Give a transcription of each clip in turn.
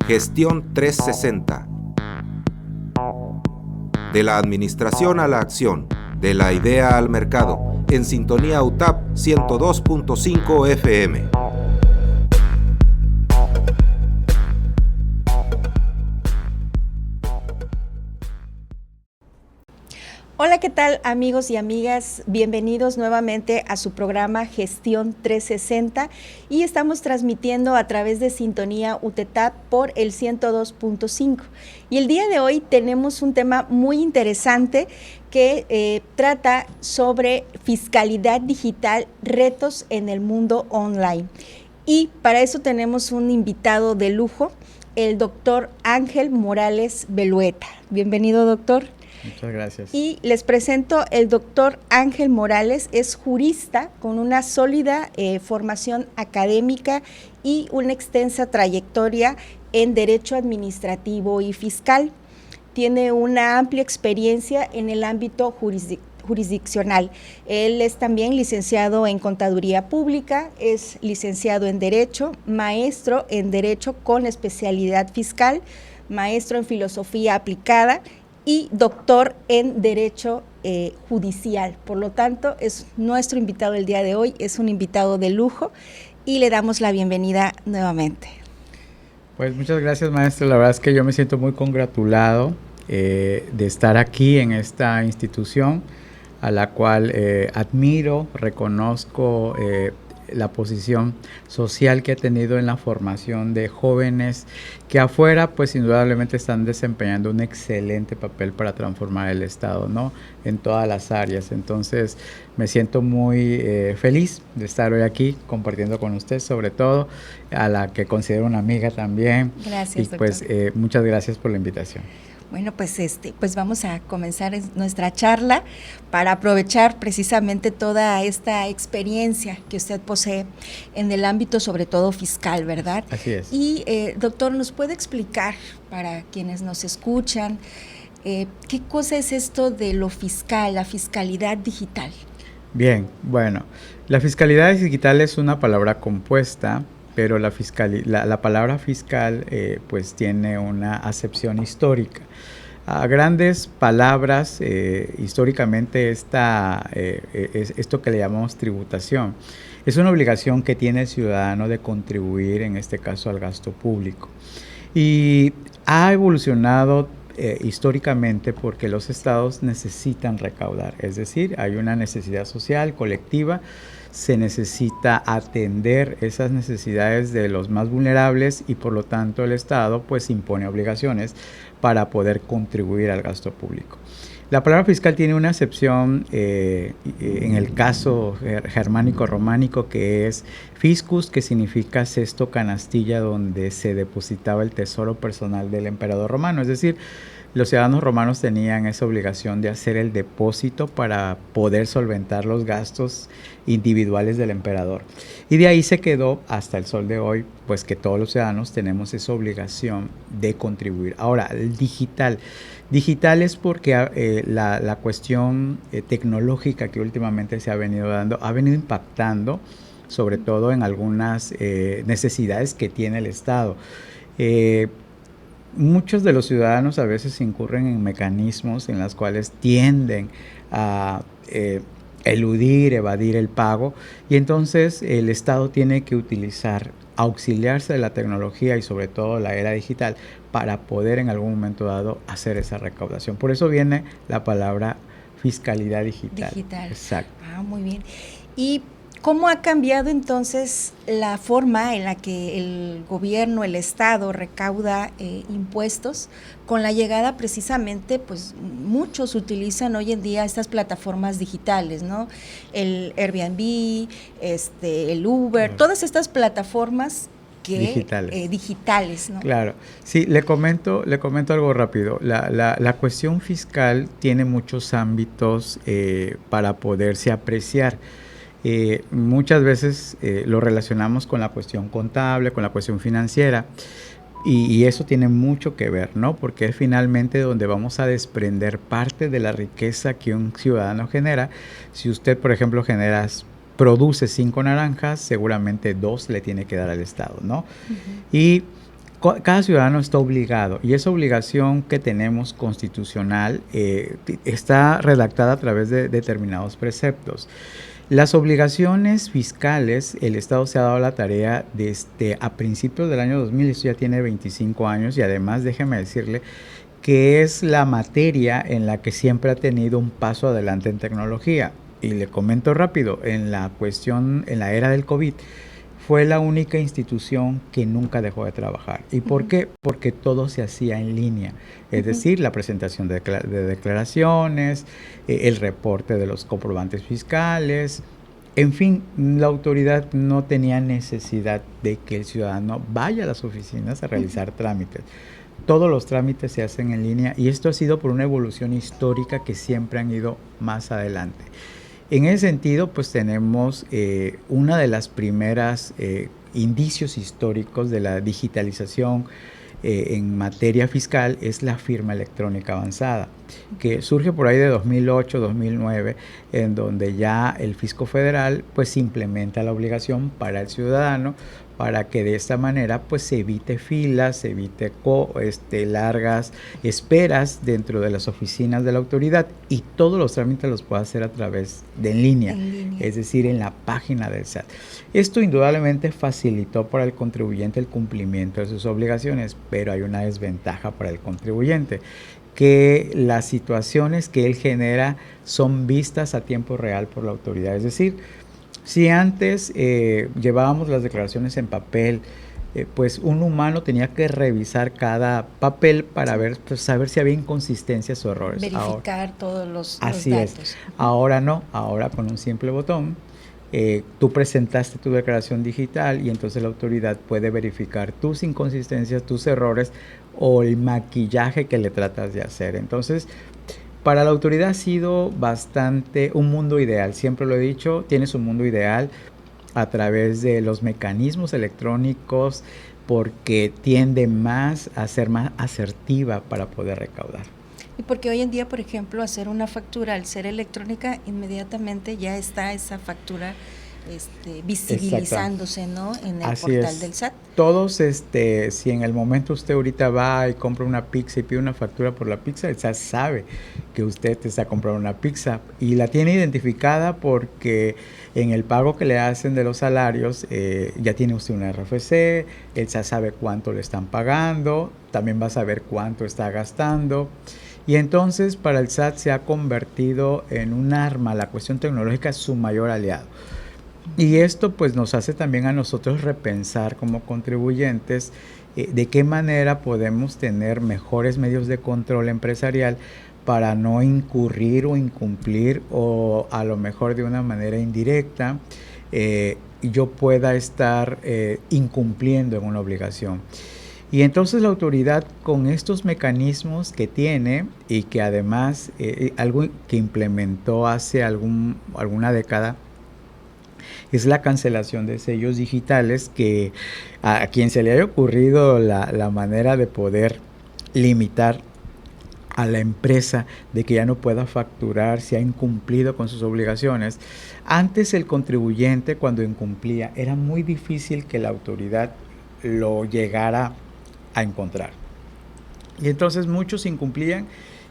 Gestión 360. De la administración a la acción, de la idea al mercado, en sintonía UTAP 102.5 FM. Hola, ¿qué tal amigos y amigas? Bienvenidos nuevamente a su programa Gestión 360 y estamos transmitiendo a través de Sintonía UTETAP por el 102.5. Y el día de hoy tenemos un tema muy interesante que trata sobre fiscalidad digital, retos en el mundo online. Y para eso tenemos un invitado de lujo, el doctor Ángel Morales Belueta. Bienvenido, doctor. Muchas gracias. Y les presento el doctor Ángel Morales, es jurista con una sólida formación académica y una extensa trayectoria en derecho administrativo y fiscal. Tiene una amplia experiencia en el ámbito jurisdiccional. Él es también licenciado en Contaduría Pública, es licenciado en Derecho, maestro en Derecho con especialidad fiscal, maestro en Filosofía Aplicada y doctor en Derecho Judicial. Por lo tanto, es nuestro invitado el día de hoy, es un invitado de lujo y le damos la bienvenida nuevamente. Pues muchas gracias, maestro. La verdad es que yo me siento muy congratulado de estar aquí en esta institución a la cual admiro, reconozco la posición social que ha tenido en la formación de jóvenes que afuera pues indudablemente están desempeñando un excelente papel para transformar el Estado, ¿no? En todas las áreas. Entonces me siento muy feliz de estar hoy aquí compartiendo con usted, sobre todo a la que considero una amiga también. Gracias, doctor. Y pues muchas gracias por la invitación. Bueno, pues vamos a comenzar nuestra charla para aprovechar precisamente toda esta experiencia que usted posee en el ámbito sobre todo fiscal, ¿verdad? Así es. Y doctor, ¿nos puede explicar para quienes nos escuchan qué cosa es esto de lo fiscal, la fiscalidad digital? Bien, bueno, la fiscalidad digital es una palabra compuesta, pero la palabra fiscal pues tiene una acepción histórica. A grandes palabras, históricamente es esto que le llamamos tributación. Es una obligación que tiene el ciudadano de contribuir, en este caso, al gasto público. Y ha evolucionado históricamente porque los estados necesitan recaudar, es decir, hay una necesidad social, colectiva, se necesita atender esas necesidades de los más vulnerables y por lo tanto el Estado pues impone obligaciones para poder contribuir al gasto público. La palabra fiscal tiene una acepción en el caso germánico-románico que es fiscus, que significa cesto canastilla donde se depositaba el tesoro personal del emperador romano, es decir, los ciudadanos romanos tenían esa obligación de hacer el depósito para poder solventar los gastos individuales del emperador. Y de ahí se quedó hasta el sol de hoy, pues que todos los ciudadanos tenemos esa obligación de contribuir. Ahora, el digital es porque la cuestión tecnológica que últimamente se ha venido dando, ha venido impactando sobre todo en algunas necesidades que tiene el Estado. Muchos de los ciudadanos a veces incurren en mecanismos en los cuales tienden a eludir, evadir el pago y entonces el Estado tiene que auxiliarse de la tecnología y sobre todo la era digital para poder en algún momento dado hacer esa recaudación. Por eso viene la palabra fiscalidad digital. Exacto. Muy bien. Y ¿cómo ha cambiado entonces la forma en la que el gobierno, el Estado recauda impuestos con la llegada precisamente, pues muchos utilizan hoy en día estas plataformas digitales, ¿no? El Airbnb, el Uber, todas estas plataformas digitales, ¿no? Claro, sí, le comento algo rápido. La cuestión fiscal tiene muchos ámbitos para poderse apreciar. Muchas veces lo relacionamos con la cuestión contable, con la cuestión financiera, y eso tiene mucho que ver, ¿no? Porque es finalmente donde vamos a desprender parte de la riqueza que un ciudadano genera. Si usted, por ejemplo, produce 5 naranjas, seguramente 2 le tiene que dar al Estado, ¿no? Uh-huh. Y Cada ciudadano está obligado, y esa obligación que tenemos constitucional está redactada a través de determinados preceptos. Las obligaciones fiscales, el Estado se ha dado la tarea desde a principios del año 2000, esto ya tiene 25 años, y además déjeme decirle que es la materia en la que siempre ha tenido un paso adelante en tecnología. Y le comento rápido, en la era del COVID, fue la única institución que nunca dejó de trabajar. ¿Y por qué? Porque todo se hacía en línea. Es decir, la presentación de declaraciones, el reporte de los comprobantes fiscales. En fin, la autoridad no tenía necesidad de que el ciudadano vaya a las oficinas a realizar trámites. Todos los trámites se hacen en línea, y esto ha sido por una evolución histórica que siempre han ido más adelante. En ese sentido, pues tenemos una de las primeras indicios históricos de la digitalización en materia fiscal es la firma electrónica avanzada, que surge por ahí de 2008-2009, en donde ya el Fisco Federal pues implementa la obligación para el ciudadano, para que de esta manera pues se evite filas, se evite largas esperas dentro de las oficinas de la autoridad, y todos los trámites los puede hacer a través de en línea, es decir, en la página del SAT. Esto indudablemente facilitó para el contribuyente el cumplimiento de sus obligaciones, pero hay una desventaja para el contribuyente, que las situaciones que él genera son vistas a tiempo real por la autoridad. Es decir, si antes llevábamos las declaraciones en papel, pues un humano tenía que revisar cada papel para saber si había inconsistencias o errores. Verificar todos los datos. Es. Uh-huh. Ahora no, ahora con un simple botón, tú presentaste tu declaración digital, y entonces la autoridad puede verificar tus inconsistencias, tus errores o el maquillaje que le tratas de hacer. Entonces, para la autoridad ha sido bastante un mundo ideal, siempre lo he dicho, tienes un mundo ideal a través de los mecanismos electrónicos, porque tiende más a ser más asertiva para poder recaudar. Y porque hoy en día, por ejemplo, hacer una factura al ser electrónica, inmediatamente ya está esa factura visibilizándose, ¿no?, en el Así portal es. del SAT. Todos, si en el momento usted ahorita va y compra una pizza y pide una factura por la pizza, el SAT sabe que usted te está comprando una pizza y la tiene identificada, porque en el pago que le hacen de los salarios ya tiene usted una RFC, el SAT sabe cuánto le están pagando, también va a saber cuánto está gastando. Y entonces para el SAT se ha convertido en un arma, la cuestión tecnológica es su mayor aliado. Y esto pues nos hace también a nosotros repensar como contribuyentes de qué manera podemos tener mejores medios de control empresarial para no incurrir o incumplir, o a lo mejor de una manera indirecta yo pueda estar incumpliendo en una obligación. Y entonces la autoridad, con estos mecanismos que tiene y que además algo que implementó hace alguna década, es la cancelación de sellos digitales, que a quien se le haya ocurrido la manera de poder limitar a la empresa de que ya no pueda facturar si ha incumplido con sus obligaciones. Antes el contribuyente, cuando incumplía, era muy difícil que la autoridad lo llegara a encontrar. Y entonces muchos incumplían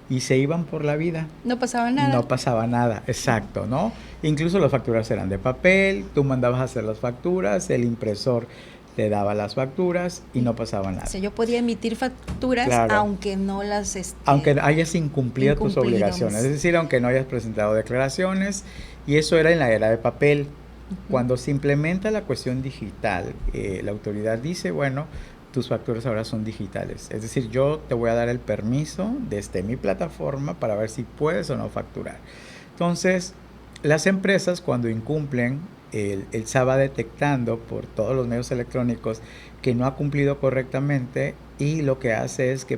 y se iban por la vida. No pasaba nada. No pasaba nada, exacto, ¿no? Incluso las facturas eran de papel, tú mandabas a hacer las facturas, el impresor te daba las facturas y no pasaba nada. O sea, yo podía emitir facturas, claro, aunque no las... aunque hayas incumplido tus obligaciones, es decir, aunque no hayas presentado declaraciones, y eso era en la era de papel. Uh-huh. Cuando se implementa la cuestión digital, la autoridad dice, bueno, tus facturas ahora son digitales. Es decir, yo te voy a dar el permiso desde mi plataforma para ver si puedes o no facturar. Entonces, las empresas cuando incumplen, el SAT va detectando por todos los medios electrónicos que no ha cumplido correctamente, y lo que hace es que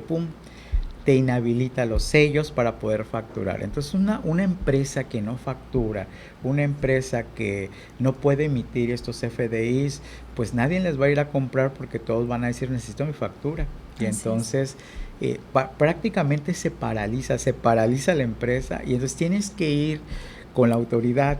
te inhabilita los sellos para poder facturar. Entonces una empresa que no factura, una empresa que no puede emitir estos FDIs, pues nadie les va a ir a comprar, porque todos van a decir necesito mi factura. Y entonces prácticamente se paraliza la empresa, y entonces tienes que ir con la autoridad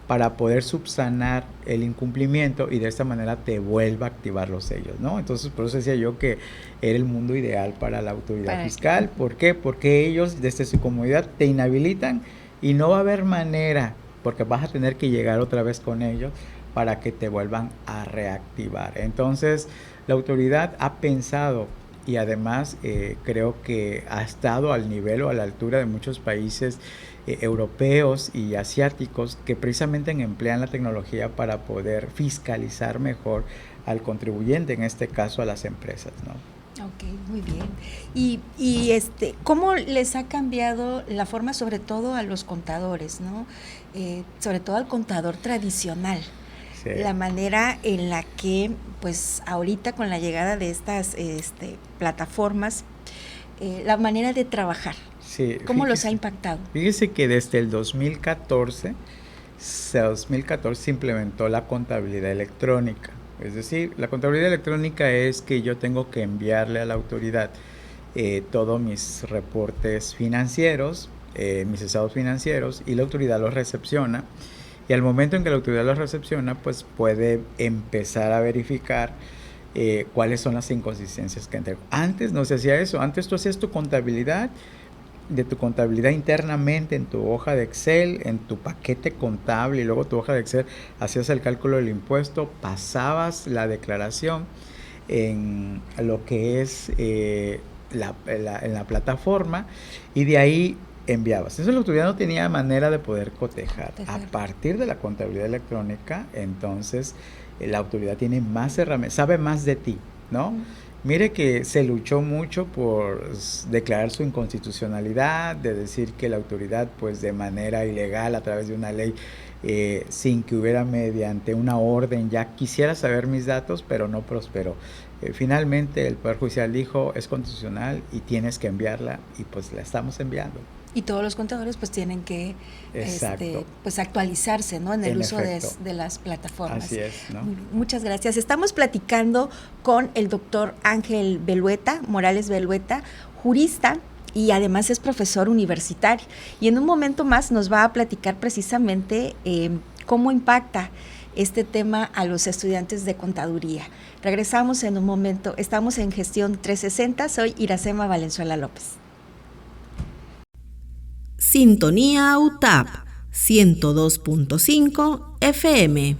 para poder subsanar el incumplimiento y de esta manera te vuelva a activar los sellos, ¿no? Entonces, por eso decía yo que era el mundo ideal para la autoridad fiscal. ¿Por qué? Porque ellos, desde su comodidad, te inhabilitan y no va a haber manera, porque vas a tener que llegar otra vez con ellos para que te vuelvan a reactivar. Entonces, la autoridad ha pensado y además creo que ha estado al nivel o a la altura de muchos países europeos y asiáticos que precisamente emplean la tecnología para poder fiscalizar mejor al contribuyente, en este caso a las empresas, ¿no? Ok, muy bien. Y ¿cómo les ha cambiado la forma, sobre todo a los contadores, ¿no? Sobre todo al contador tradicional? Sí. La manera en la que, pues, ahorita con la llegada de estas plataformas, la manera de trabajar, sí, ¿cómo los ha impactado? Fíjese que desde el 2014 se implementó la contabilidad electrónica. Es decir, la contabilidad electrónica es que yo tengo que enviarle a la autoridad todos mis reportes financieros, mis estados financieros, y la autoridad los recepciona. Y al momento en que la autoridad los recepciona, pues puede empezar a verificar cuáles son las inconsistencias que entrego. Antes no se hacía eso. Antes tú hacías tu contabilidad internamente en tu hoja de Excel, en tu paquete contable, y luego tu hoja de Excel hacías el cálculo del impuesto, pasabas la declaración en lo que es en la plataforma, y de ahí enviabas. Eso la autoridad no tenía manera de poder cotejar. A partir de la contabilidad electrónica, entonces la autoridad tiene más herramientas, sabe más de ti, ¿no? Mire que se luchó mucho por declarar su inconstitucionalidad, de decir que la autoridad, pues de manera ilegal, a través de una ley, sin que hubiera mediante una orden, ya quisiera saber mis datos, pero no prosperó. Finalmente el Poder Judicial dijo, es constitucional y tienes que enviarla, y pues la estamos enviando. Y todos los contadores pues tienen que pues actualizarse, ¿no? En el uso de las plataformas. Así es, ¿no? Muchas gracias. Estamos platicando con el doctor Ángel Morales Belueta, jurista, y además es profesor universitario. Y en un momento más nos va a platicar precisamente cómo impacta este tema a los estudiantes de contaduría. Regresamos en un momento. Estamos en Gestión 360. Soy Iracema Valenzuela López. Sintonía UTAP 102.5 FM.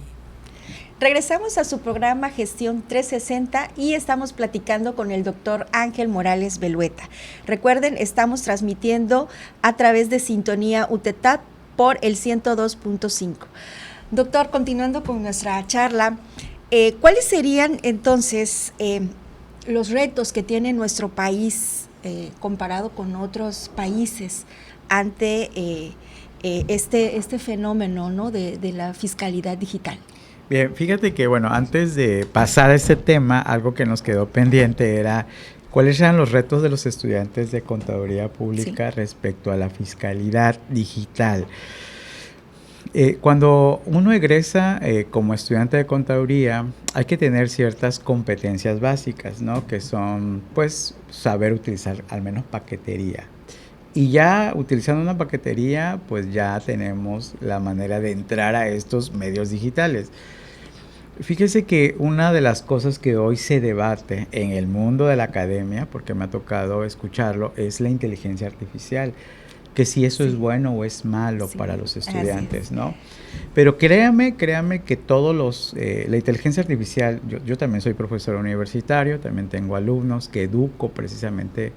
Regresamos a su programa Gestión 360 y estamos platicando con el doctor Ángel Morales Belueta. Recuerden, estamos transmitiendo a través de Sintonía UTETAP por el 102.5. Doctor, continuando con nuestra charla, ¿cuáles serían entonces los retos que tiene nuestro país comparado con otros países ante este fenómeno, ¿no? de la fiscalidad digital? Bien, fíjate que, bueno, antes de pasar a este tema, algo que nos quedó pendiente era cuáles eran los retos de los estudiantes de Contaduría Pública respecto a la fiscalidad digital. Cuando uno egresa como estudiante de contaduría, hay que tener ciertas competencias básicas, ¿no? Que son, pues, saber utilizar al menos paquetería. Y ya utilizando una paquetería, pues ya tenemos la manera de entrar a estos medios digitales. Fíjese que una de las cosas que hoy se debate en el mundo de la academia, porque me ha tocado escucharlo, es la inteligencia artificial, que si eso es bueno o es malo para los estudiantes, ¿no? Pero créame que todos la inteligencia artificial, yo también soy profesor universitario, también tengo alumnos que educo precisamente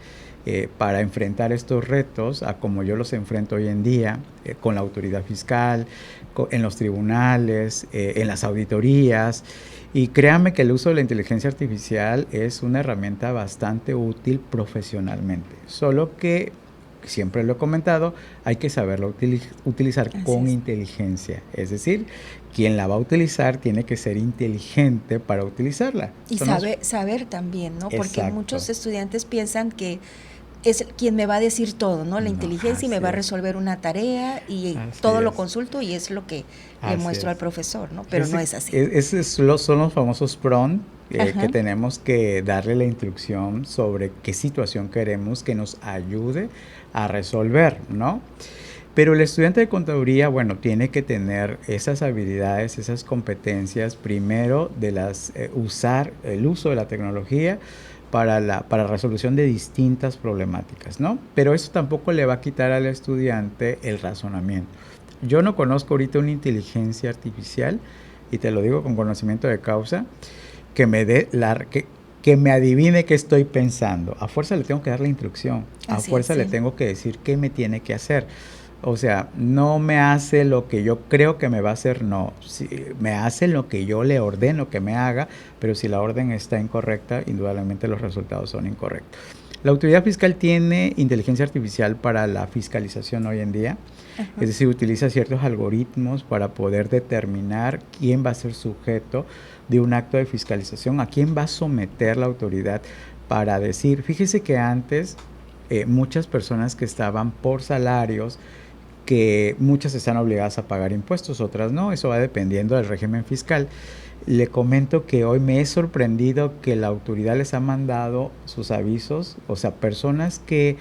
para enfrentar estos retos, a como yo los enfrento hoy en día, con la autoridad fiscal, en los tribunales, en las auditorías. Y créanme que el uso de la inteligencia artificial es una herramienta bastante útil profesionalmente, solo que, siempre lo he comentado, hay que saberlo utilizar con inteligencia. Es decir, quien la va a utilizar tiene que ser inteligente para utilizarla. Y saber también, ¿no? Porque muchos estudiantes piensan que es quien me va a decir todo, ¿no? La inteligencia, y me va a resolver una tarea y todo lo consulto y es lo que le muestro al profesor, ¿no? Pero no es así. Son los famosos prompt que tenemos que darle la instrucción sobre qué situación queremos que nos ayude a resolver, ¿no? Pero el estudiante de contaduría, bueno, tiene que tener esas habilidades, esas competencias, primero usar el uso de la tecnología para la resolución de distintas problemáticas, ¿no? Pero eso tampoco le va a quitar al estudiante el razonamiento. Yo no conozco ahorita una inteligencia artificial, y te lo digo con conocimiento de causa, que me adivine qué estoy pensando. A fuerza le tengo que dar la instrucción, a fuerza le tengo que decir qué me tiene que hacer. O sea, no me hace lo que yo creo que me va a hacer, no. Sí, me hace lo que yo le ordeno que me haga, pero si la orden está incorrecta, indudablemente los resultados son incorrectos. La autoridad fiscal tiene inteligencia artificial para la fiscalización hoy en día. Ajá. Es decir, utiliza ciertos algoritmos para poder determinar quién va a ser sujeto de un acto de fiscalización, a quién va a someter la autoridad para decir, fíjese que antes muchas personas que estaban por salarios, que muchas están obligadas a pagar impuestos, otras no, eso va dependiendo del régimen fiscal. Le comento que hoy me he sorprendido que la autoridad les ha mandado sus avisos, o sea, personas que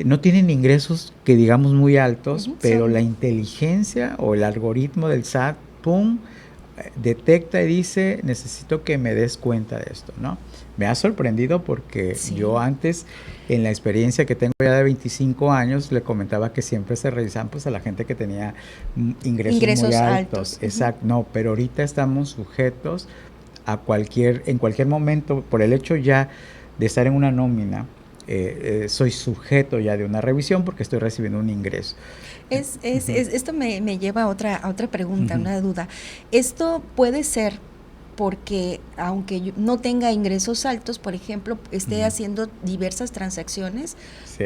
no tienen ingresos que digamos muy altos, pero la inteligencia o el algoritmo del SAT, ¡pum!, detecta y dice, necesito que me des cuenta de esto, ¿no? Me ha sorprendido porque yo antes, en la experiencia que tengo ya de 25 años, le comentaba que siempre se revisaban pues a la gente que tenía ingresos muy altos. Exacto, no, pero ahorita estamos sujetos a en cualquier momento, por el hecho ya de estar en una nómina, soy sujeto ya de una revisión porque estoy recibiendo un ingreso. Esto me lleva a otra pregunta, una duda. Esto puede ser porque aunque yo no tenga ingresos altos, por ejemplo, esté haciendo diversas transacciones,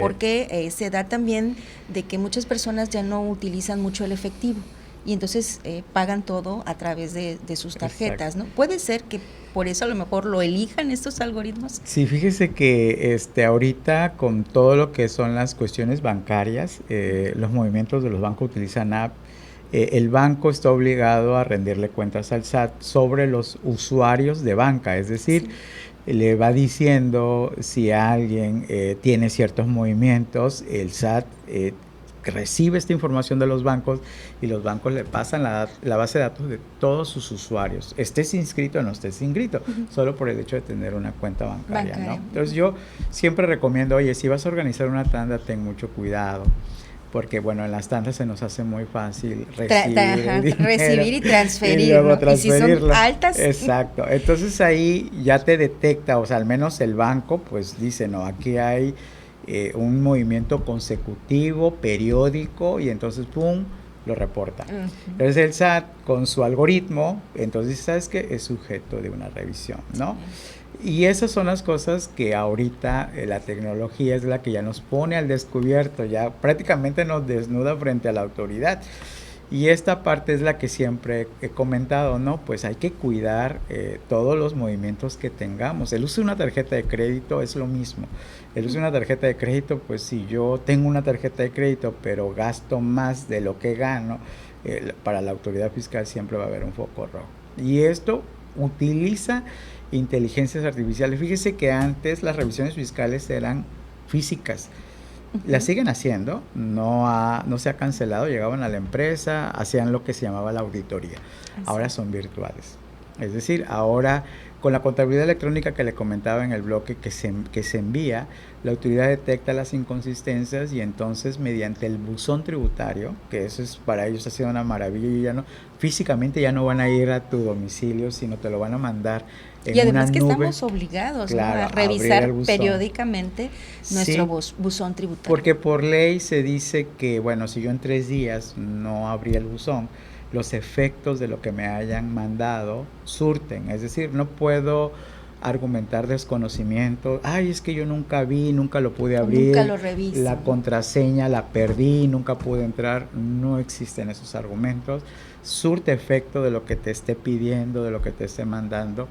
porque se da también de que muchas personas ya no utilizan mucho el efectivo y entonces pagan todo a través de sus tarjetas, ¿no? ¿Puede ser que por eso a lo mejor lo elijan estos algoritmos? Sí, fíjese que ahorita con todo lo que son las cuestiones bancarias, los movimientos de los bancos utilizan app. El banco está obligado a rendirle cuentas al SAT sobre los usuarios de banca, es decir, le va diciendo si alguien tiene ciertos movimientos, el SAT recibe esta información de los bancos y los bancos le pasan la base de datos de todos sus usuarios, estés inscrito o no estés inscrito, solo por el hecho de tener una cuenta bancaria, ¿no? Entonces yo siempre recomiendo, oye, si vas a organizar una tanda, ten mucho cuidado, porque bueno, en las tandas se nos hace muy fácil recibir y transferir, y luego transferirlo. Y si son altas. Exacto, entonces ahí ya te detecta, o sea, al menos el banco pues dice, no, aquí hay un movimiento consecutivo, periódico, y entonces ¡pum!, lo reporta. Entonces el SAT con su algoritmo, entonces sabes que es sujeto de una revisión, ¿no? Y esas son las cosas que ahorita la tecnología es la que ya nos pone al descubierto, ya prácticamente nos desnuda frente a la autoridad. Y esta parte es la que siempre he comentado, ¿no? Pues hay que cuidar todos los movimientos que tengamos. El uso de una tarjeta de crédito es lo mismo. El uso de una tarjeta de crédito, pues si yo tengo una tarjeta de crédito, pero gasto más de lo que gano, para la autoridad fiscal siempre va a haber un foco rojo. Y esto utiliza inteligencias artificiales. Fíjese que antes las revisiones fiscales eran físicas. Las siguen haciendo, no se ha cancelado, llegaban a la empresa, hacían lo que se llamaba la auditoría. Ahora son virtuales. Es decir, ahora con la contabilidad electrónica que le comentaba en el bloque que se envía, la autoridad detecta las inconsistencias y entonces mediante el buzón tributario, que eso es para ellos ha sido una maravilla, y ya no, físicamente ya no van a ir a tu domicilio, sino te lo van a mandar en y además una que nube. Estamos obligados, claro, ¿no?, a revisar periódicamente nuestro buzón tributario. Porque por ley se dice que, bueno, si yo en 3 días no abrí el buzón, los efectos de lo que me hayan mandado surten, es decir, no puedo argumentar desconocimiento, es que yo nunca vi, nunca lo pude abrir, nunca lo reviso, la contraseña la perdí, nunca pude entrar, no existen esos argumentos, surte efecto de lo que te esté pidiendo, de lo que te esté mandando.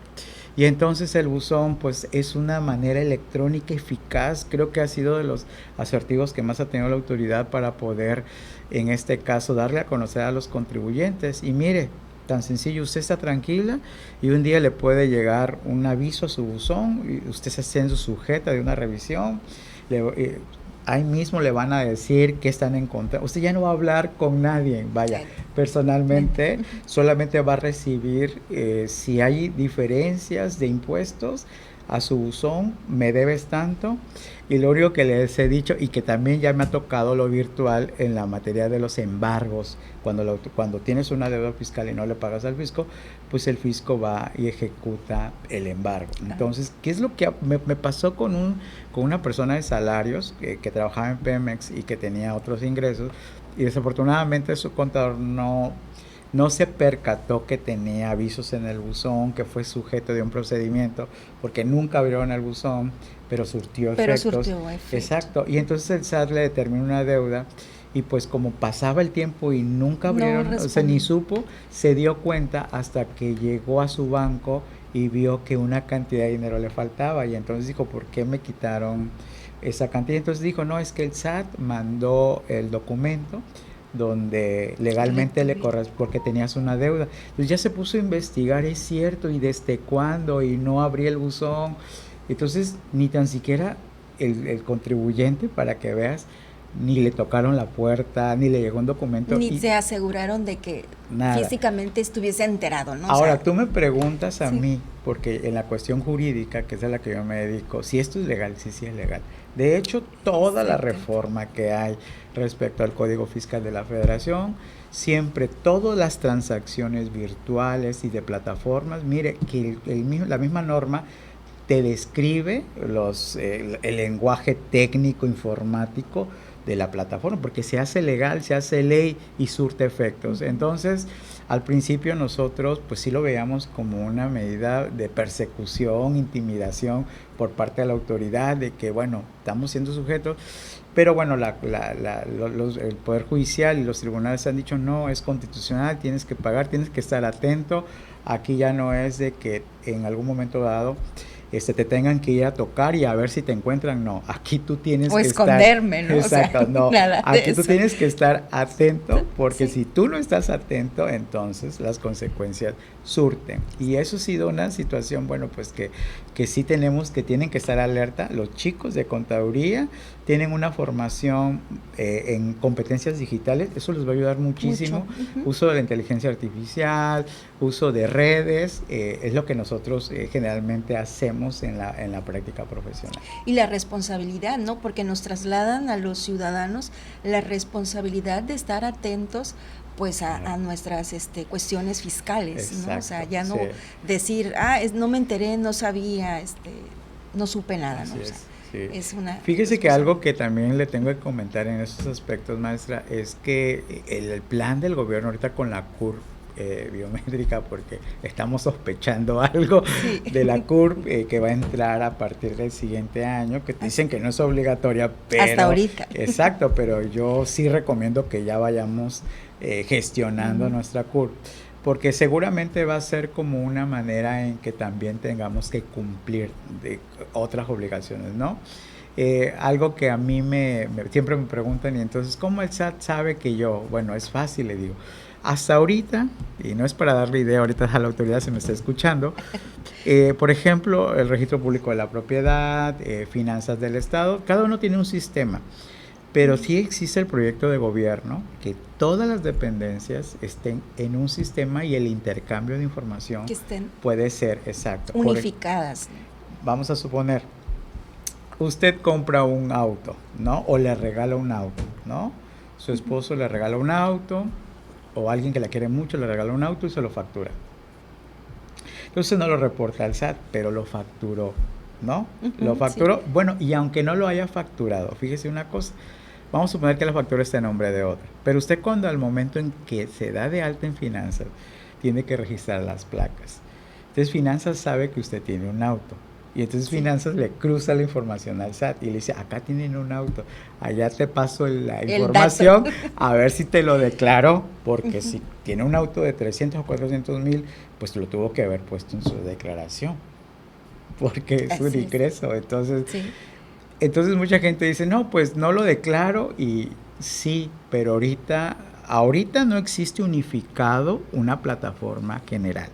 Y entonces el buzón pues es una manera electrónica eficaz, creo que ha sido de los asertivos que más ha tenido la autoridad para poder, en este caso, darle a conocer a los contribuyentes. Y mire, tan sencillo, usted está tranquila y un día le puede llegar un aviso a su buzón, y usted está siendo sujeta de una revisión, ahí mismo le van a decir que están en contra. Usted ya no va a hablar con nadie, vaya, personalmente, solamente va a recibir si hay diferencias de impuestos a su buzón, me debes tanto. Y lo único que les he dicho, y que también ya me ha tocado lo virtual en la materia de los embargos, cuando tienes una deuda fiscal y no le pagas al fisco, pues el fisco va y ejecuta el embargo. Entonces, ¿qué es lo que me pasó con una persona de salarios que trabajaba en Pemex y que tenía otros ingresos? Y desafortunadamente su contador no se percató que tenía avisos en el buzón, que fue sujeto de un procedimiento, porque nunca abrieron el buzón, pero surtió efectos. Exacto, y entonces el SAT le determinó una deuda, y pues como pasaba el tiempo y nunca abrieron, o sea, ni supo, se dio cuenta hasta que llegó a su banco y vio que una cantidad de dinero le faltaba, y entonces dijo, ¿por qué me quitaron esa cantidad? Entonces dijo, no, es que el SAT mandó el documento donde legalmente le corresponde, porque tenías una deuda. Entonces ya se puso a investigar, es cierto, y desde cuándo, y no abrí el buzón. Entonces ni tan siquiera el contribuyente, para que veas, ni le tocaron la puerta, ni le llegó un documento. Ni se aseguraron de que nada, físicamente estuviese enterado, ¿no? Ahora, o sea, tú me preguntas a mí, porque en la cuestión jurídica, que es a la que yo me dedico, si esto es legal, sí es legal. De hecho, toda la reforma que hay respecto al Código Fiscal de la Federación, siempre todas las transacciones virtuales y de plataformas, mire que la misma norma te describe el lenguaje técnico informático de la plataforma, porque se hace legal, se hace ley y surte efectos. Entonces, al principio nosotros pues sí lo veíamos como una medida de persecución, intimidación por parte de la autoridad, de que bueno, estamos siendo sujetos, pero bueno, el Poder Judicial y los tribunales han dicho no, es constitucional, tienes que pagar, tienes que estar atento. Aquí ya no es de que en algún momento dado te tengan que ir a tocar y a ver si te encuentran, no, aquí tú tienes que esconderme, estar, ¿no? Exacto, o sea, no, aquí tú tienes que estar atento, porque sí, si tú no estás atento, entonces las consecuencias surten. Y eso ha sido una situación, bueno, pues que sí tienen que estar alerta. Los chicos de contaduría tienen una formación en competencias digitales, eso les va a ayudar muchísimo. Uso de la inteligencia artificial, uso de redes, es lo que nosotros generalmente hacemos en la práctica profesional. Y la responsabilidad, ¿no? Porque nos trasladan a los ciudadanos la responsabilidad de estar atentos pues a nuestras cuestiones fiscales. Exacto, ¿no? O sea, ya no decir, no me enteré, no sabía, no supe nada, ¿no? O sea, es una Fíjese que algo que también le tengo que comentar en esos aspectos, maestra, es que el plan del gobierno ahorita con la CURP biométrica, porque estamos sospechando algo de la CURP que va a entrar a partir del siguiente año, que dicen que no es obligatoria, pero hasta ahorita. Exacto, pero yo sí recomiendo que ya vayamos gestionando nuestra CURP, porque seguramente va a ser como una manera en que también tengamos que cumplir de otras obligaciones, ¿no? Algo que a mí siempre me preguntan, y entonces, ¿cómo el SAT sabe que yo? Bueno, es fácil, le digo. Hasta ahorita, y no es para darle idea, ahorita a la autoridad se me está escuchando, por ejemplo, el Registro Público de la Propiedad, Finanzas del Estado, cada uno tiene un sistema, pero sí existe el proyecto de gobierno que todas las dependencias estén en un sistema y el intercambio de información que estén puede ser exacto. Unificadas. Vamos a suponer, usted compra un auto, ¿no? O le regala un auto, ¿no? Su esposo le regala un auto, o alguien que la quiere mucho le regala un auto y se lo factura. Entonces no lo reporta al SAT, pero lo facturó, ¿no? Lo facturó, bueno, y aunque no lo haya facturado, fíjese una cosa, vamos a suponer que la factura está en nombre de otra, pero usted cuando al momento en que se da de alta en finanzas, tiene que registrar las placas. Entonces finanzas sabe que usted tiene un auto, y entonces finanzas le cruza la información al SAT y le dice, acá tienen un auto, allá te paso la información, a ver si te lo declaro, porque si tiene un auto de 300 o 400 mil, pues lo tuvo que haber puesto en su declaración, porque es un ingreso. Entonces mucha gente dice, no, pues no lo declaro, y sí, pero ahorita no existe unificado una plataforma general,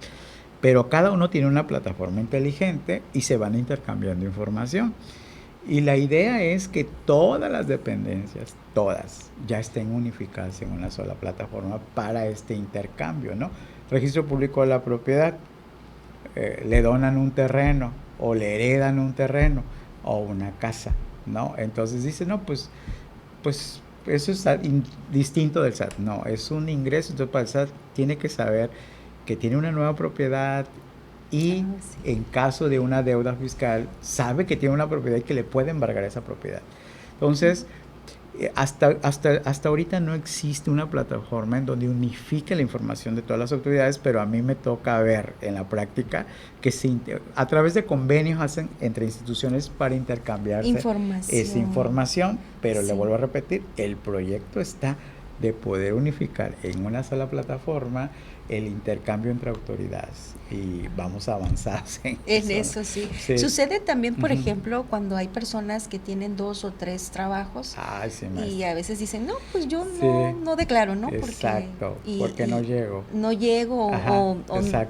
pero cada uno tiene una plataforma inteligente y se van intercambiando información. Y la idea es que todas las dependencias, todas, ya estén unificadas en una sola plataforma para este intercambio, ¿no? Registro público de la propiedad, le donan un terreno o le heredan un terreno o una casa, ¿no? Entonces dice, no, pues eso es distinto del SAT. No, es un ingreso, entonces para el SAT tiene que saber que tiene una nueva propiedad y en caso de una deuda fiscal sabe que tiene una propiedad y que le puede embargar esa propiedad. Entonces, hasta ahorita no existe una plataforma en donde unifique la información de todas las autoridades, pero a mí me toca ver en la práctica que a través de convenios hacen entre instituciones para intercambiarse esa información, pero le vuelvo a repetir, el proyecto está de poder unificar en una sola plataforma el intercambio entre autoridades y vamos a avanzar en eso. Sí. Sucede también, por ejemplo, cuando hay personas que tienen 2 o 3 trabajos y a veces dicen, no, pues yo no declaro, ¿no? Exacto, porque no llego. No llego o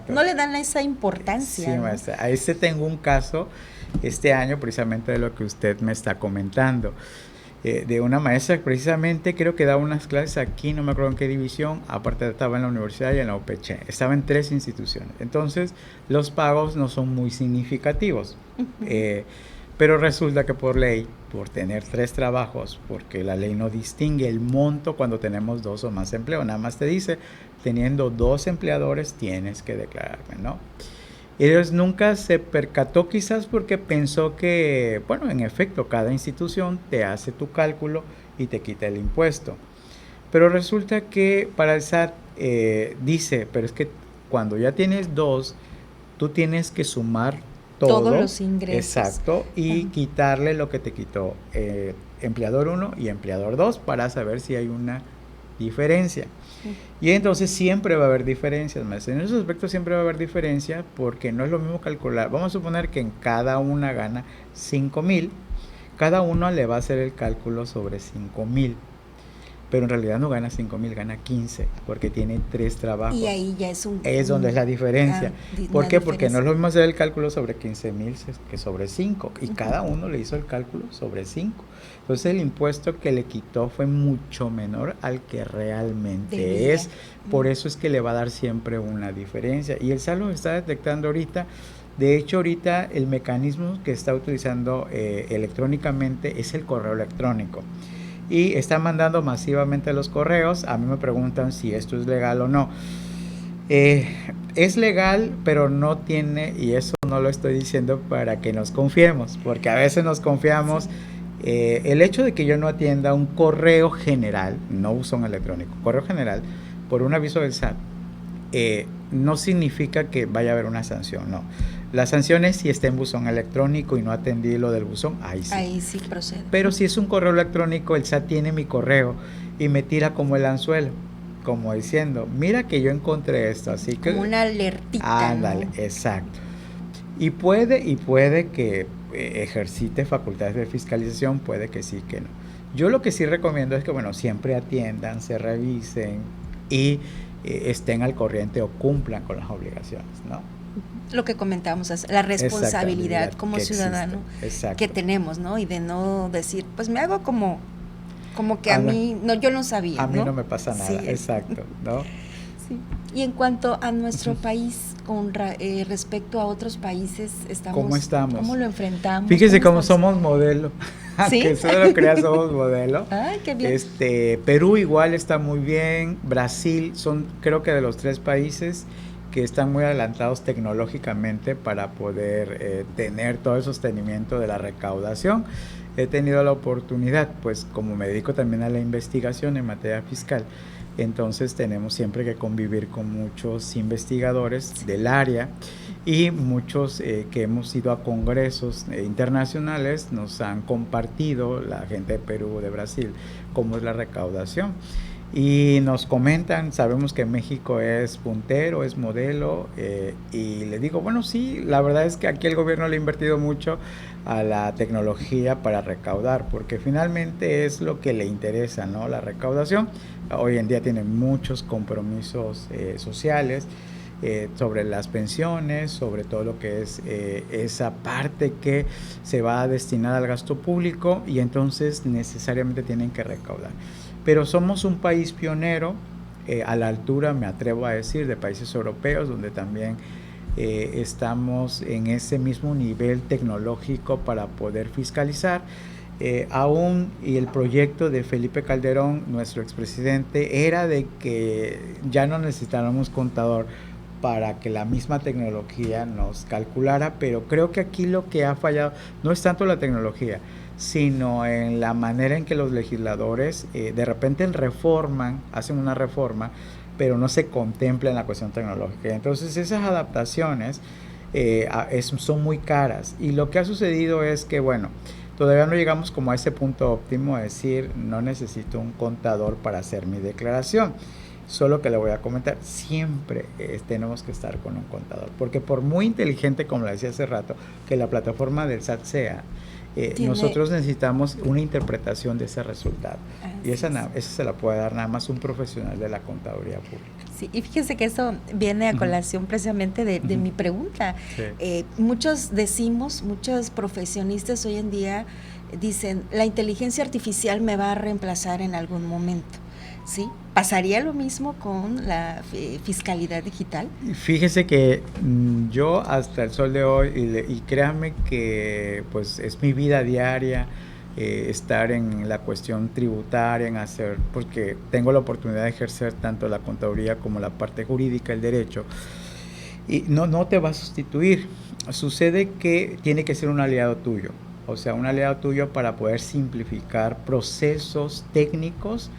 no le dan esa importancia. Sí, ¿no? Maestra, a ese tengo un caso este año precisamente de lo que usted me está comentando. De una maestra que precisamente creo que daba unas clases aquí, no me acuerdo en qué división, aparte estaba en la universidad y en la UPC, estaba en 3 instituciones, entonces los pagos no son muy significativos, pero resulta que por ley, por tener 3 trabajos, porque la ley no distingue el monto cuando tenemos 2 o más empleos, nada más te dice, teniendo 2 empleadores tienes que declararme, ¿no? Ellos nunca se percató quizás porque pensó que, bueno, en efecto, cada institución te hace tu cálculo y te quita el impuesto. Pero resulta que para el SAT dice, pero es que cuando ya tienes 2, tú tienes que sumar todos los ingresos. Exacto, y quitarle lo que te quitó empleador 1 y empleador 2 para saber si hay una diferencia. Y entonces siempre va a haber diferencias, en esos aspectos siempre va a haber diferencia porque no es lo mismo calcular, vamos a suponer que en cada una gana 5,000, cada uno le va a hacer el cálculo sobre 5,000, pero en realidad no gana 5,000, gana 15 porque tiene 3 trabajos. Y ahí ya es donde es la diferencia. ¿Por qué? Porque no es lo mismo hacer el cálculo sobre 15,000 que sobre 5 y cada uno le hizo el cálculo sobre 5. Entonces el impuesto que le quitó fue mucho menor al que realmente es. Por eso es que le va a dar siempre una diferencia. Y el SAT lo está detectando ahorita. De hecho, ahorita el mecanismo que está utilizando electrónicamente es el correo electrónico. Y está mandando masivamente los correos. A mí me preguntan si esto es legal o no. Es legal, pero no tiene, y eso no lo estoy diciendo para que nos confiemos, porque a veces nos confiamos. El hecho de que yo no atienda un correo general, no buzón electrónico, correo general, por un aviso del SAT, no significa que vaya a haber una sanción, no. La sanción es si está en buzón electrónico y no atendí lo del buzón, ahí sí. Ahí sí procede. Pero si es un correo electrónico, el SAT tiene mi correo y me tira como el anzuelo, como diciendo, mira que yo encontré esto, así que... Como una alertita. Ándale, ¿no? Exacto. Y puede que ejercite facultades de fiscalización, puede que sí, que no. Yo lo que sí recomiendo es que, bueno, siempre atiendan, se revisen y estén al corriente o cumplan con las obligaciones, ¿no? Lo que comentamos, la responsabilidad como ciudadano que tenemos, ¿no? Y de no decir, pues me hago como que a mí, no, yo no sabía, a mí no me pasa nada, sí, exacto, ¿no? Sí. Y en cuanto a nuestro país, con respecto a otros países, ¿cómo estamos? ¿Cómo lo enfrentamos? Fíjese cómo somos modelo. ¿Sí? Que solo lo creas, somos modelo. Ay, qué bien. Perú igual está muy bien. Brasil son, creo que de los 3 países que están muy adelantados tecnológicamente para poder tener todo el sostenimiento de la recaudación. He tenido la oportunidad, pues como me dedico también a la investigación en materia fiscal, entonces tenemos siempre que convivir con muchos investigadores del área y muchos que hemos ido a congresos internacionales nos han compartido, la gente de Perú, de Brasil, cómo es la recaudación. Y nos comentan, sabemos que México es puntero, es modelo, y les digo, bueno, sí, la verdad es que aquí el gobierno le ha invertido mucho a la tecnología para recaudar, porque finalmente es lo que le interesa, ¿no? La recaudación. Hoy en día tiene muchos compromisos sociales sobre las pensiones, sobre todo lo que es esa parte que se va a destinar al gasto público, y entonces necesariamente tienen que recaudar. Pero somos un país pionero, a la altura, me atrevo a decir, de países europeos, donde también estamos en ese mismo nivel tecnológico para poder fiscalizar. Aún y el proyecto de Felipe Calderón, nuestro expresidente, era de que ya no necesitáramos contador para que la misma tecnología nos calculara, pero creo que aquí lo que ha fallado no es tanto la tecnología, sino en la manera en que los legisladores de repente hacen una reforma, pero no se contempla en la cuestión tecnológica. Entonces esas adaptaciones son muy caras, y lo que ha sucedido es que, bueno, todavía no llegamos como a ese punto óptimo de decir, no necesito un contador para hacer mi declaración. Solo que le voy a comentar, siempre tenemos que estar con un contador, porque por muy inteligente, como le decía hace rato, que la plataforma del SAT sea, nosotros necesitamos una interpretación de ese resultado. Y esa se la puede dar nada más un profesional de la contaduría pública. Sí, y fíjese que eso viene a colación precisamente de mi pregunta. Sí. Muchos profesionistas hoy en día dicen, la inteligencia artificial me va a reemplazar en algún momento. ¿Sí? ¿Pasaría lo mismo con la fiscalidad digital? Fíjese que yo hasta el sol de hoy, y créanme que pues es mi vida diaria, estar en la cuestión tributaria, porque tengo la oportunidad de ejercer tanto la contaduría como la parte jurídica, el derecho, y no te va a sustituir. Sucede que tiene que ser un aliado tuyo, o sea, un aliado tuyo para poder simplificar procesos técnicos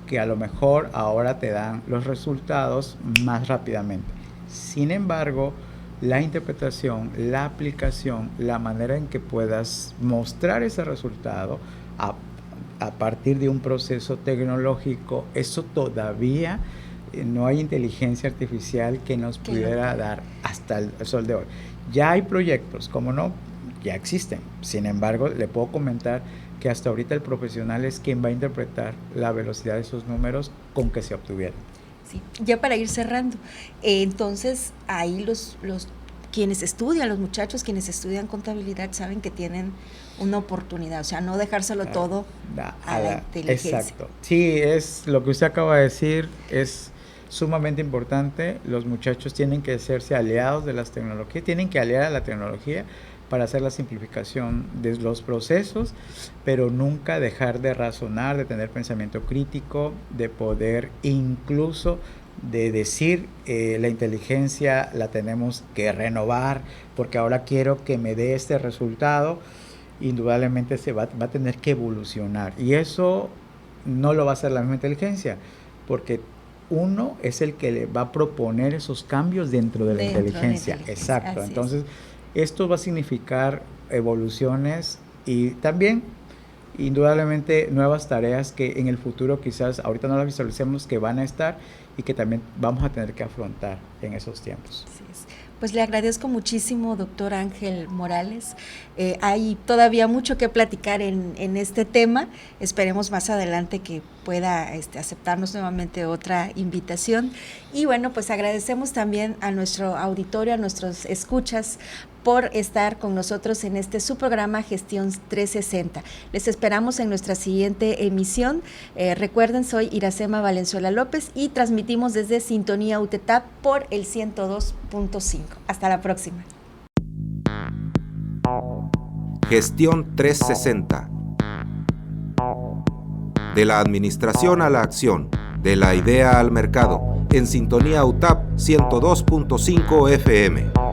que a lo mejor ahora te dan los resultados más rápidamente. Sin embargo, la interpretación, la aplicación, la manera en que puedas mostrar ese resultado a partir de un proceso tecnológico, eso todavía no hay inteligencia artificial que nos pudiera dar hasta el sol de hoy. Ya hay proyectos, como no, ya existen. Sin embargo, le puedo comentar que hasta ahorita el profesional es quien va a interpretar la velocidad de esos números con que se obtuvieron. Sí, ya para ir cerrando, entonces ahí los quienes estudian, los muchachos quienes estudian contabilidad saben que tienen una oportunidad, o sea, no dejárselo todo a la inteligencia. Exacto. Sí, es lo que usted acaba de decir, es sumamente importante. Los muchachos tienen que hacerse aliados de las tecnologías, tienen que aliar a la tecnología para hacer la simplificación de los procesos, pero nunca dejar de razonar, de tener pensamiento crítico, de poder incluso de decir la inteligencia la tenemos que renovar, porque ahora quiero que me dé este resultado. Indudablemente se va a tener que evolucionar, y eso no lo va a hacer la misma inteligencia, porque uno es el que le va a proponer esos cambios dentro de la inteligencia. Exacto. Entonces esto va a significar evoluciones y también indudablemente nuevas tareas que en el futuro quizás ahorita no las visualicemos, que van a estar y que también vamos a tener que afrontar en esos tiempos. Así es. Pues le agradezco muchísimo, doctor Ángel Morales. Hay todavía mucho que platicar en este tema. Esperemos más adelante que pueda aceptarnos nuevamente otra invitación. Y bueno, pues agradecemos también a nuestro auditorio, a nuestros escuchas, por estar con nosotros en su programa Gestión 360. Les esperamos en nuestra siguiente emisión. Recuerden, soy Iracema Valenzuela López y transmitimos desde Sintonía UTETAP por el 102.5. Hasta la próxima. Gestión 360. De la administración a la acción, de la idea al mercado, en Sintonía UTAP 102.5 FM.